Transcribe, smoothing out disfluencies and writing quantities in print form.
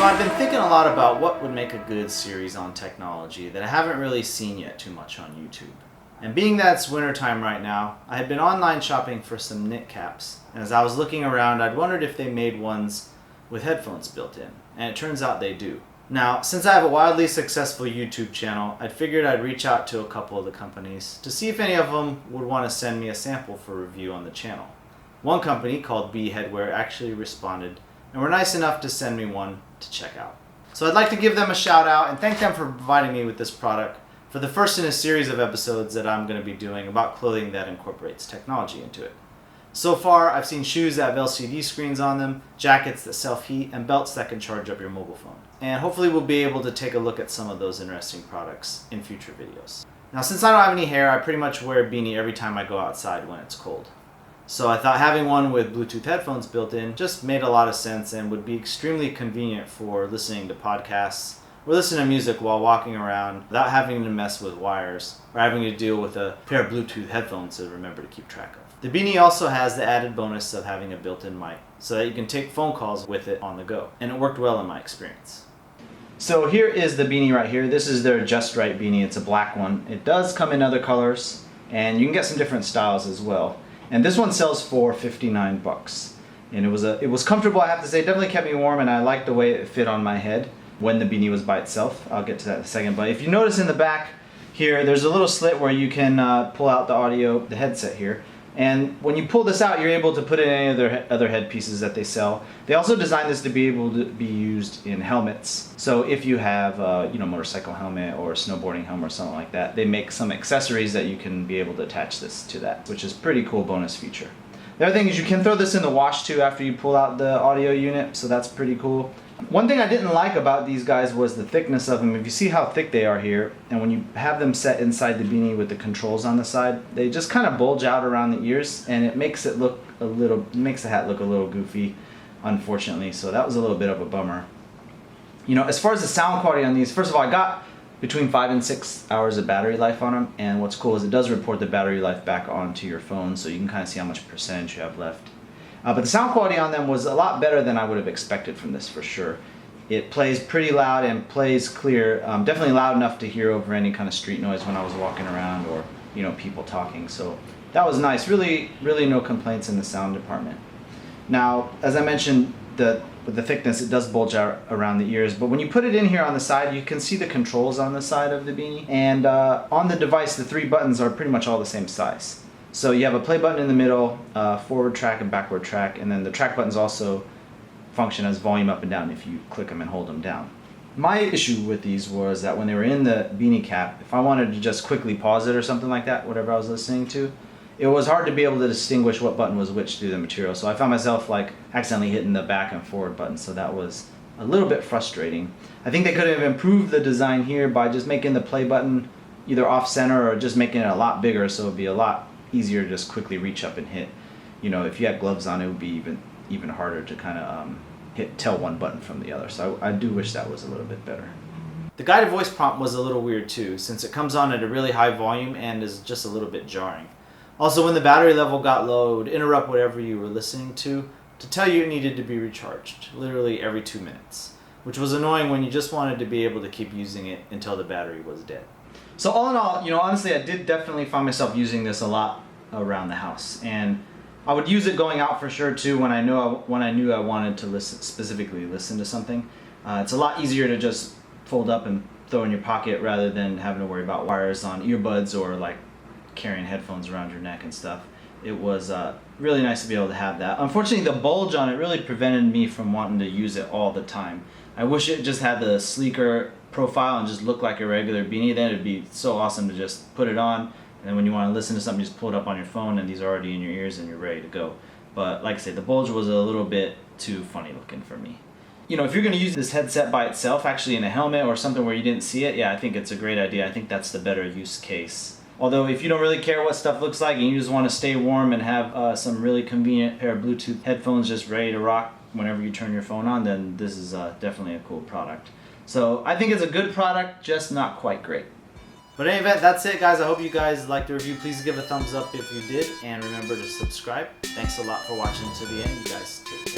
So I've been thinking a lot about what would make a good series on technology that I haven't really seen yet too much on YouTube. And being that it's wintertime right now, I had been online shopping for some knit caps, and as I was looking around, I'd wondered if they made ones with headphones built in, and it turns out they do. Now, since I have a wildly successful YouTube channel, I figured I'd reach out to a couple of the companies to see if any of them would want to send me a sample for review on the channel. One company, called B Headwear, actually responded and were nice enough to send me one to check out. So I'd like to give them a shout out and thank them for providing me with this product for the first in a series of episodes that I'm going to be doing about clothing that incorporates technology into it. So far, I've seen shoes that have LCD screens on them, jackets that self-heat, and belts that can charge up your mobile phone. And hopefully we'll be able to take a look at some of those interesting products in future videos. Now, since I don't have any hair, I pretty much wear a beanie every time I go outside when it's cold. So I thought having one with Bluetooth headphones built in just made a lot of sense and would be extremely convenient for listening to podcasts or listening to music while walking around without having to mess with wires or having to deal with a pair of Bluetooth headphones to remember to keep track of. The beanie also has the added bonus of having a built-in mic so that you can take phone calls with it on the go, and it worked well in my experience. So here is the beanie right here. This is their Just Right beanie. It's a black one. It does come in other colors, and you can get some different styles as well. And this one sells for 59 bucks. And it was comfortable, I have to say. It definitely kept me warm, and I liked the way it fit on my head when the beanie was by itself. I'll get to that in a second. But if you notice in the back here, there's a little slit where you can pull out the audio, the headset here. And when you pull this out, you're able to put in any of their other headpieces that they sell. They also designed this to be able to be used in helmets. So if you have a motorcycle helmet or a snowboarding helmet or something like that, they make some accessories that you can be able to attach this to that, which is a pretty cool bonus feature. The other thing is you can throw this in the wash too after you pull out the audio unit, so that's pretty cool. One thing I didn't like about these guys was the thickness of them. If you see how thick they are here, and when you have them set inside the beanie with the controls on the side, they just kind of bulge out around the ears, and it makes it look makes the hat look a little goofy, unfortunately. So that was a little bit of a bummer. As far as the sound quality on these, first of all, I got between 5 and 6 hours of battery life on them, and what's cool is it does report the battery life back onto your phone, so you can kind of see how much percentage you have left. But the sound quality on them was a lot better than I would have expected from this for sure. It plays pretty loud and plays clear, definitely loud enough to hear over any kind of street noise when I was walking around or people talking. So that was nice. Really no complaints in the sound department. Now, as I mentioned, with the thickness, it does bulge out around the ears, but when you put it in here on the side, you can see the controls on the side of the beanie, and on the device, the 3 buttons are pretty much all the same size. So you have a play button in the middle, forward track and backward track, and then the track buttons also function as volume up and down if you click them and hold them down. My issue with these was that when they were in the beanie cap, if I wanted to just quickly pause it or something like that, whatever I was listening to, it was hard to be able to distinguish what button was which through the material. So I found myself accidentally hitting the back and forward buttons, so that was a little bit frustrating. I think they could have improved the design here by just making the play button either off center or just making it a lot bigger, so it would be a lot easier to just quickly reach up and hit. If you had gloves on, it would be even harder to kind of tell one button from the other. So I do wish that was a little bit better. The guided voice prompt was a little weird too, since it comes on at a really high volume and is just a little bit jarring. Also, when the battery level got low, it would interrupt whatever you were listening to tell you it needed to be recharged, literally every 2 minutes, which was annoying when you just wanted to be able to keep using it until the battery was dead. So all in all, honestly, I did definitely find myself using this a lot around the house, and I would use it going out for sure too when I knew I wanted to specifically listen to something. It's a lot easier to just fold up and throw in your pocket rather than having to worry about wires on earbuds or carrying headphones around your neck and stuff. It was really nice to be able to have that. Unfortunately, the bulge on it really prevented me from wanting to use it all the time. I wish it just had the sleeker profile and just looked like a regular beanie. Then it'd be so awesome to just put it on, and then when you want to listen to something, just pull it up on your phone and these are already in your ears and you're ready to go. But like I said, the bulge was a little bit too funny looking for me. If you're going to use this headset by itself, actually in a helmet or something where you didn't see it, yeah, I think it's a great idea. I think that's the better use case. Although if you don't really care what stuff looks like and you just want to stay warm and have some really convenient pair of Bluetooth headphones just ready to rock whenever you turn your phone on, then this is definitely a cool product. So I think it's a good product, just not quite great. But in any event, that's it, guys. I hope you guys liked the review. Please give a thumbs up if you did, and remember to subscribe. Thanks a lot for watching to the end, you guys. Too.